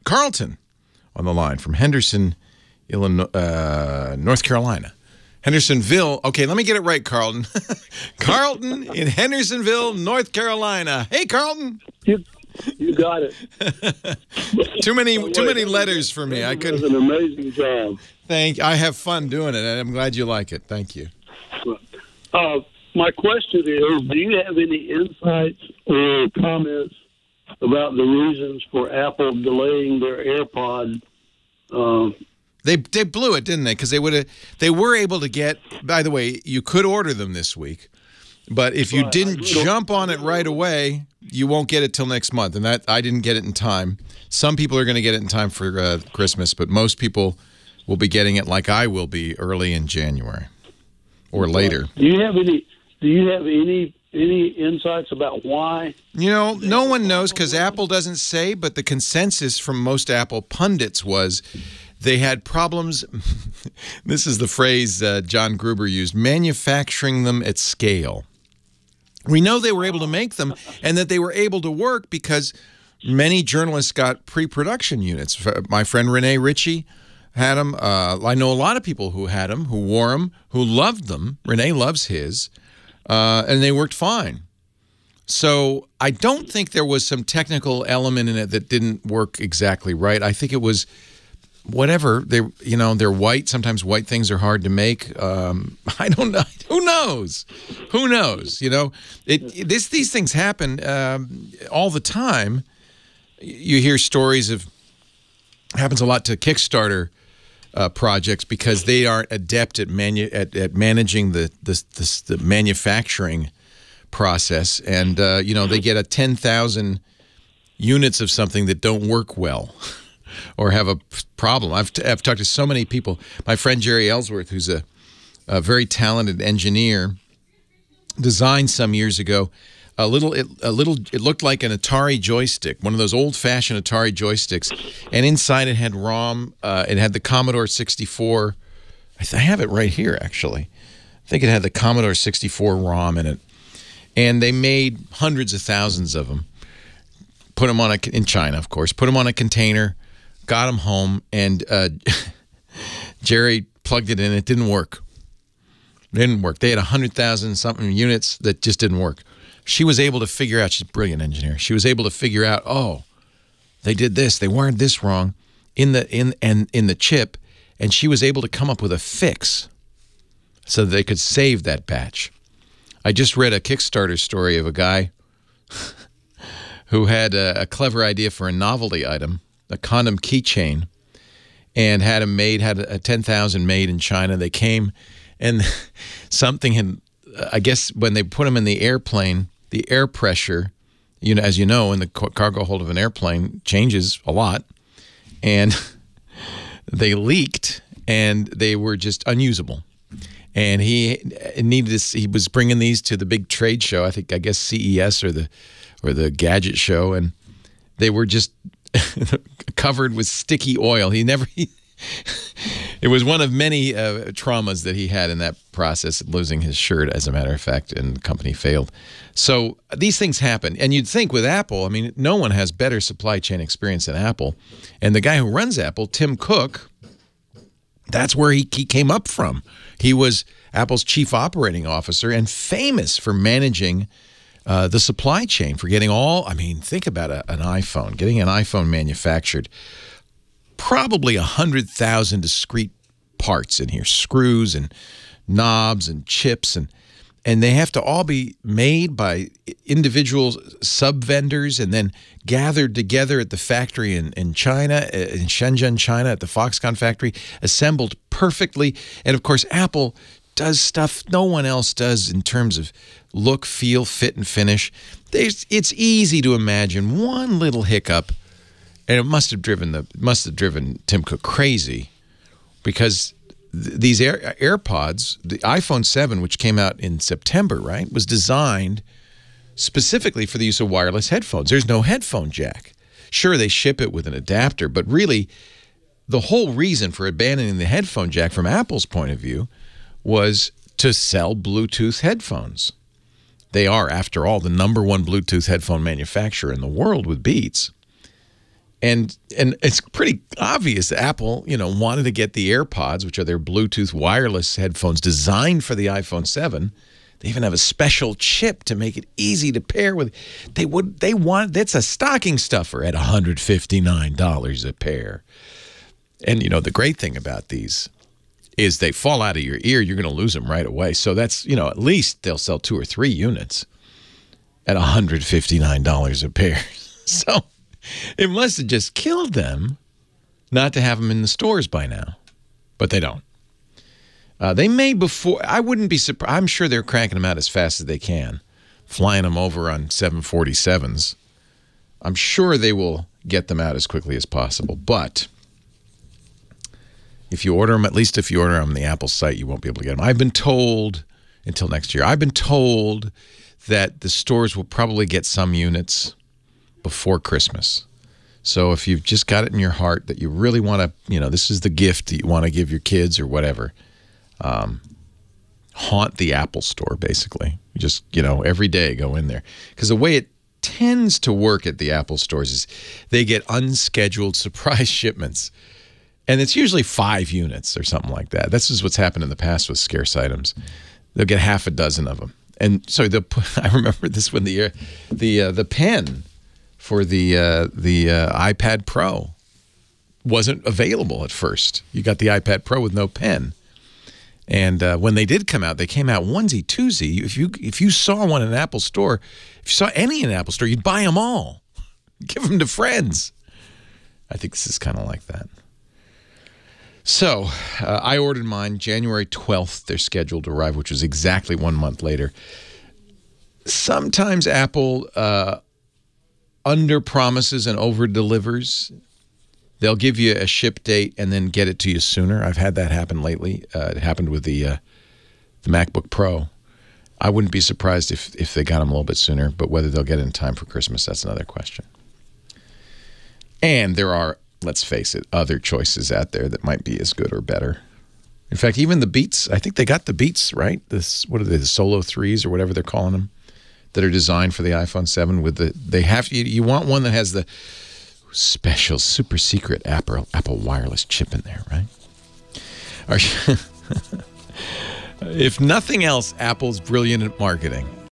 Carlton on the line from Henderson, Illinois, North Carolina. Hendersonville. Okay, let me get it right, Carlton. Carlton in Hendersonville, North Carolina. Hey, Carlton. You got it. too many letters for me. I couldn't. It was an amazing job. I have fun doing it, and I'm glad you like it. Thank you. My question is, do you have any insights or comments about the reasons for Apple delaying their AirPod? They blew it, didn't they? Because they were able to get. By the way, you could order them this week, but if you didn't jump on it right away, you won't get it till next month. And that I didn't get it in time. Some people are going to get it in time for Christmas, but most people will be getting it like I will be early in January or later. Do you have any insights about why? You know, no one knows because Apple doesn't say, but the consensus from most Apple pundits was they had problems. This is the phrase John Gruber used, manufacturing them at scale. We know they were able to make them and that they were able to work because many journalists got pre-production units. My friend Renee Ritchie had them. I know a lot of people who had them, who wore them, who loved them. Renee loves his. And they worked fine. So I don't think there was some technical element in it that didn't work exactly right. I think it was whatever. They're white. Sometimes white things are hard to make. I don't know. Who knows? Who knows? You know, these things happen all the time. You hear stories of happens a lot to Kickstarter projects because they aren't adept at managing the manufacturing process, and they get 10,000 units of something that don't work well or have a problem. I've talked to so many people. My friend Jerry Ellsworth, who's a very talented engineer, designed some years ago it looked like an Atari joystick, one of those old-fashioned Atari joysticks, and inside it had ROM. It had the Commodore 64. I have it right here, actually. I think it had the Commodore 64 ROM in it, and they made hundreds of thousands of them. Put them on in China, of course. Put them on a container, got them home, and Jerry plugged it in. It didn't work. It didn't work. They had 100,000 something units that just didn't work. She was able to figure out, she's a brilliant engineer, she was able to figure out, oh, they did this, they wired this wrong in the chip, and she was able to come up with a fix so that they could save that batch. I just read a Kickstarter story of a guy who had a clever idea for a novelty item, a condom keychain, and had them made, had a 10,000 made in China. They came, and something had, I guess when they put them in the airplane, the air pressure, as you know, in the cargo hold of an airplane changes a lot, and they leaked, and they were just unusable. And he was bringing these to the big trade show, I guess CES or the gadget show, and they were just covered with sticky oil. It was one of many traumas that he had in that process, losing his shirt, as a matter of fact, and the company failed. So these things happen. And you'd think with Apple, I mean, no one has better supply chain experience than Apple. And the guy who runs Apple, Tim Cook, that's where he came up from. He was Apple's chief operating officer and famous for managing the supply chain, for getting think about an iPhone, getting an iPhone manufactured. Probably 100,000 discrete parts in here, screws and knobs and chips, and they have to all be made by individual sub-vendors and then gathered together at the factory in China, in Shenzhen, China, at the Foxconn factory, assembled perfectly. And, of course, Apple does stuff no one else does in terms of look, feel, fit, and finish. It's easy to imagine one little hiccup, and it must have driven Tim Cook crazy, because these AirPods, the iPhone 7, which came out in September, right, was designed specifically for the use of wireless headphones. There's no headphone jack. Sure, they ship it with an adapter, but really the whole reason for abandoning the headphone jack from Apple's point of view was to sell Bluetooth headphones. They are, after all, the #1 Bluetooth headphone manufacturer in the world with Beats. And it's pretty obvious Apple, wanted to get the AirPods, which are their Bluetooth wireless headphones designed for the iPhone 7. They even have a special chip to make it easy to pair with. That's a stocking stuffer at $159 a pair. And the great thing about these is they fall out of your ear, you're going to lose them right away. So that's, at least they'll sell 2 or 3 units at $159 a pair. So it must have just killed them not to have them in the stores by now. But they don't. They may before. I wouldn't be surprised. I'm sure they're cranking them out as fast as they can, flying them over on 747s. I'm sure they will get them out as quickly as possible. But if you order them, at least if you order them on the Apple site, you won't be able to get them. I've been told, until next year, I've been told that the stores will probably get some units before Christmas. So if you've just got it in your heart that you really want to, this is the gift that you want to give your kids or whatever, haunt the Apple store, basically. You just, every day go in there. Because the way it tends to work at the Apple stores is they get unscheduled surprise shipments. And it's usually 5 units or something like that. This is what's happened in the past with scarce items. They'll get half a dozen of them. And so I remember this when the pen for the iPad Pro wasn't available at first. You got the iPad Pro with no pen. And when they did come out, they came out onesie, twosie. If you saw one in an Apple store, if you saw any in an Apple store, you'd buy them all. Give them to friends. I think this is kind of like that. So I ordered mine January 12th. They're scheduled to arrive, which was exactly 1 month later. Sometimes Apple under-promises and over-delivers. They'll give you a ship date and then get it to you sooner. I've had that happen lately. It happened with the MacBook Pro. I wouldn't be surprised if they got them a little bit sooner, but whether they'll get it in time for Christmas, that's another question. And there are, let's face it, other choices out there that might be as good or better. In fact, even the Beats, I think they got the Beats, right? What are they, the Solo 3s or whatever they're calling them, that are designed for the iPhone 7 with you want one that has the special super secret Apple wireless chip in there, right? If nothing else, Apple's brilliant at marketing.